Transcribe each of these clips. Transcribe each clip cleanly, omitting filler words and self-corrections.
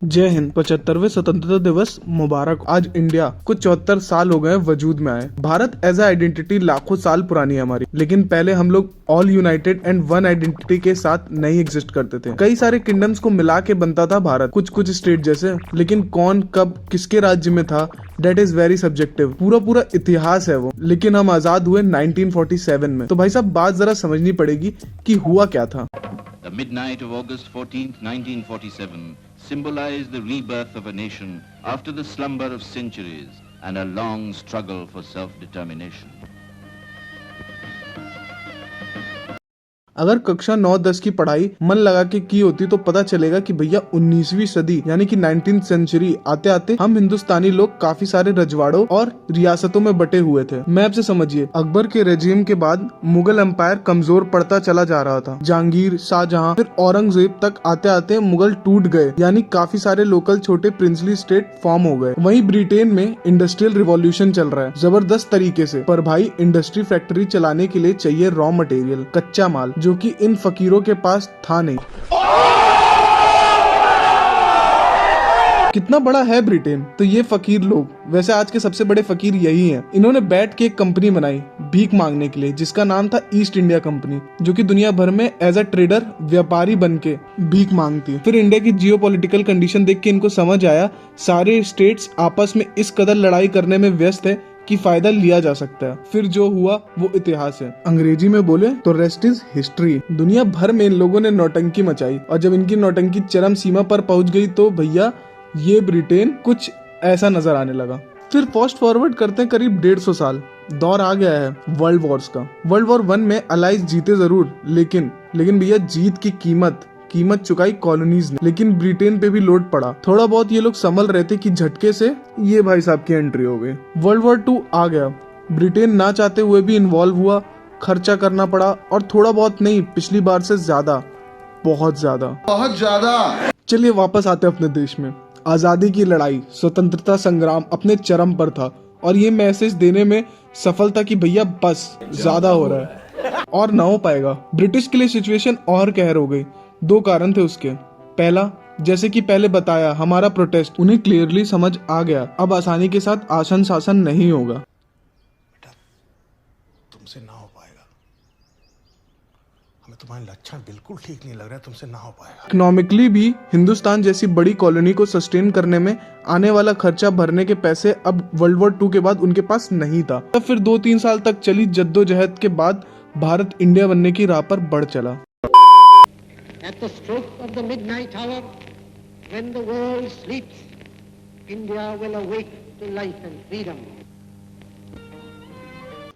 जय हिंद। 75वें स्वतंत्रता दिवस मुबारक। आज इंडिया को 74 साल हो गए वजूद में आए। भारत एज आइडेंटिटी लाखों साल पुरानी है हमारी, लेकिन पहले हम लोग all United and one identity के साथ नहीं एग्जिस्ट करते थे। कई सारे किंगडम्स को मिला के बनता था भारत, कुछ कुछ स्टेट जैसे, लेकिन कौन कब किसके राज्य में था डेट इज वेरी सब्जेक्टिव। पूरा इतिहास है वो। लेकिन हम आजाद हुए 1947 में। तो भाई साहब बात जरा समझनी पड़ेगी कि हुआ क्या था। The midnight of August 14th, 1947 symbolized the rebirth of a nation after the slumber of centuries and a long struggle for self-determination. अगर कक्षा 9-10 की पढ़ाई मन लगा के की होती तो पता चलेगा कि भैया 19वीं सदी यानी कि 19th सेंचुरी आते आते हम हिंदुस्तानी लोग काफी सारे रजवाड़ों और रियासतों में बटे हुए थे। मैप से समझिए, अकबर के रेजिम के बाद मुगल एम्पायर कमजोर पड़ता चला जा रहा था। जहांगीर, शाहजहां, फिर औरंगजेब तक आते आते मुगल टूट गए, यानी काफी सारे लोकल छोटे प्रिंसली स्टेट फॉर्म हो गए। वहीं ब्रिटेन में इंडस्ट्रियल रिवॉल्यूशन चल रहा है जबरदस्त तरीके से। पर भाई इंडस्ट्री फैक्ट्री चलाने के लिए चाहिए रॉ मटेरियल, कच्चा माल, जो कि इन फकीरों के पास था नहीं। कितना बड़ा है ब्रिटेन, तो ये फकीर लोग, वैसे आज के सबसे बड़े फकीर यही हैं। इन्होंने बैठ के एक कंपनी बनाई भीख मांगने के लिए, जिसका नाम था ईस्ट इंडिया कंपनी, जो कि दुनिया भर में एज अ ट्रेडर व्यापारी बन के भीख मांगती है। फिर इंडिया की जियोपॉलिटिकल कंडीशन देख के इनको समझ आया सारे स्टेट्स आपस में इस कदर लड़ाई करने में व्यस्त है कि फायदा लिया जा सकता है। फिर जो हुआ वो इतिहास है। अंग्रेजी में बोले तो रेस्ट इज हिस्ट्री। दुनिया भर में इन लोगों ने नौटंकी मचाई, और जब इनकी नौटंकी चरम सीमा पर पहुंच गई तो भैया ये ब्रिटेन कुछ ऐसा नजर आने लगा। फिर फास्ट फॉरवर्ड करते हैं करीब 150 साल, दौर आ गया है वर्ल्ड वॉर्स का। वर्ल्ड वॉर 1 में अलाइज जीते जरूर, लेकिन भैया जीत की कीमत चुकाई कॉलोनीज ने। लेकिन ब्रिटेन पे भी लोड पड़ा। थोड़ा बहुत ये लोग संभल रहे थे कि झटके से ये भाई साहब की एंट्री हो गई। वर्ल्ड वॉर 2 आ गया। ब्रिटेन ना चाहते हुए भी इन्वॉल्व हुआ, खर्चा करना पड़ा, और थोड़ा बहुत नहीं, पिछली बार से ज्यादा, बहुत ज्यादा। चलिए वापस आते हैं अपने देश में। आजादी की लड़ाई, स्वतंत्रता संग्राम अपने चरम पर था, और ये मैसेज देने में सफल था कि भैया बस ज्यादा हो रहा है और ना हो पाएगा। ब्रिटिश के लिए सिचुएशन और कहर हो गई। 2 कारण थे उसके। पहला, जैसे कि पहले बताया, हमारा प्रोटेस्ट उन्हें क्लियरली समझ आ गया, अब आसानी के साथ आसन शासन नहीं होगा। बेटा, तुमसे ना हो पाएगा, हमें तुम्हारे लक्षण बिल्कुल ठीक नहीं लग रहा है, तुमसे ना हो पाएगा। इकोनॉमिकली भी हिंदुस्तान जैसी बड़ी कॉलोनी को सस्टेन करने में आने वाला खर्चा भरने के पैसे अब वर्ल्ड वॉर 2 के बाद उनके पास नहीं था। तब फिर 2-3 साल तक चली जद्दोजहद के बाद भारत इंडिया बनने की राह पर बढ़ चला। At the stroke of the midnight hour, when the world sleeps, India will awake to life and freedom.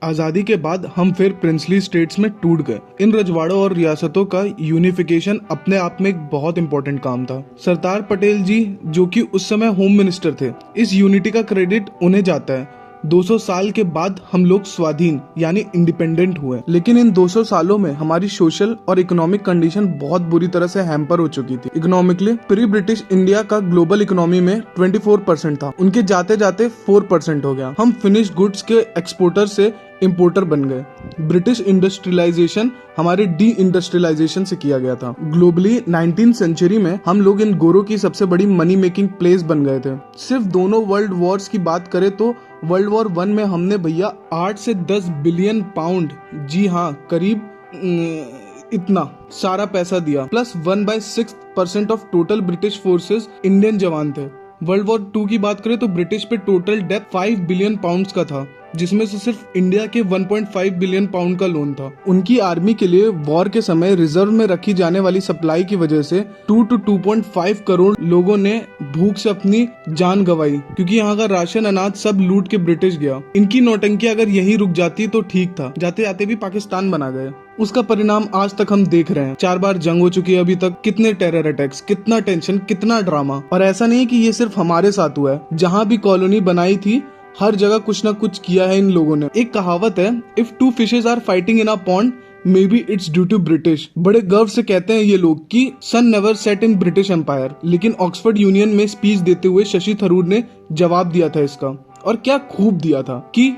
आजादी के बाद हम फिर प्रिंसली स्टेट्स में टूट गए। इन रजवाड़ों और रियासतों का यूनिफिकेशन अपने आप में एक बहुत इंपॉर्टेंट काम था। सरदार पटेल जी, जो कि उस समय होम मिनिस्टर थे, इस यूनिटी का क्रेडिट उन्हें जाता है। 200 साल के बाद हम लोग स्वाधीन यानी इंडिपेंडेंट हुए, लेकिन इन 200 सालों में हमारी सोशल और इकोनॉमिक कंडीशन बहुत बुरी तरह से हैम्पर हो चुकी थी। इकोनॉमिकली प्री ब्रिटिश इंडिया का ग्लोबल इकोनॉमी में 24% था, उनके जाते जाते 4% हो गया। हम फिनिश गुड्स के एक्सपोर्टर से इंपोर्टर बन गए। ब्रिटिश इंडस्ट्रियलाइजेशन हमारे डी इंडस्ट्रियलाइजेशन से किया गया था। ग्लोबली 19th सेंचुरी में हम लोग इन गोरों की सबसे बड़ी मनी मेकिंग प्लेस बन गए थे। सिर्फ दोनों वर्ल्ड वॉर्स की बात करें तो वर्ल्ड वॉर 1 में हमने भैया 8 से 10 बिलियन पाउंड, जी हाँ करीब इतना सारा पैसा दिया, plus 1/6% of total British forces Indian जवान थे। वर्ल्ड वॉर 2 की बात करें तो ब्रिटिश पे टोटल डेट 5 बिलियन पाउंड्स का था, जिसमें से सिर्फ इंडिया के 1.5 बिलियन पाउंड का लोन था। उनकी आर्मी के लिए वॉर के समय रिजर्व में रखी जाने वाली सप्लाई की वजह से 2 to 2.5 करोड़ लोगों ने भूख से अपनी जान गंवाई, क्योंकि यहाँ का राशन अनाज सब लूट के ब्रिटिश गया। इनकी नौटंकी अगर यही रुक जाती तो ठीक था, जाते जाते भी पाकिस्तान बना गए। उसका परिणाम आज तक हम देख रहे हैं। 4 बार जंग हो चुकी है अभी तक, कितने टेरर अटैक्स, कितना टेंशन, कितना ड्रामा। और ऐसा नहीं कि ये सिर्फ हमारे साथ हुआ है, जहाँ भी कॉलोनी बनाई थी हर जगह कुछ ना कुछ किया है इन लोगों ने। एक कहावत है, if 2 fishes are fighting in a pond may be it's due to British. बड़े गर्व से कहते हैं ये लोग कि sun never set in British empire. लेकिन ऑक्सफोर्ड यूनियन में स्पीच देते हुए शशि थरूर ने जवाब दिया था इसका, और क्या खूब दिया था कि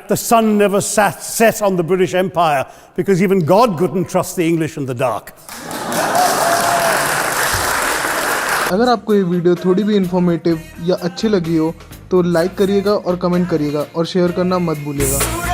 the sun never set on the British Empire because even God couldn't trust the English in the dark. अगर आपको ये वीडियो थोड़ी भी इन्फॉर्मेटिव या अच्छी लगी हो तो लाइक करिएगा और कमेंट करिएगा और शेयर करना मत भूलिएगा।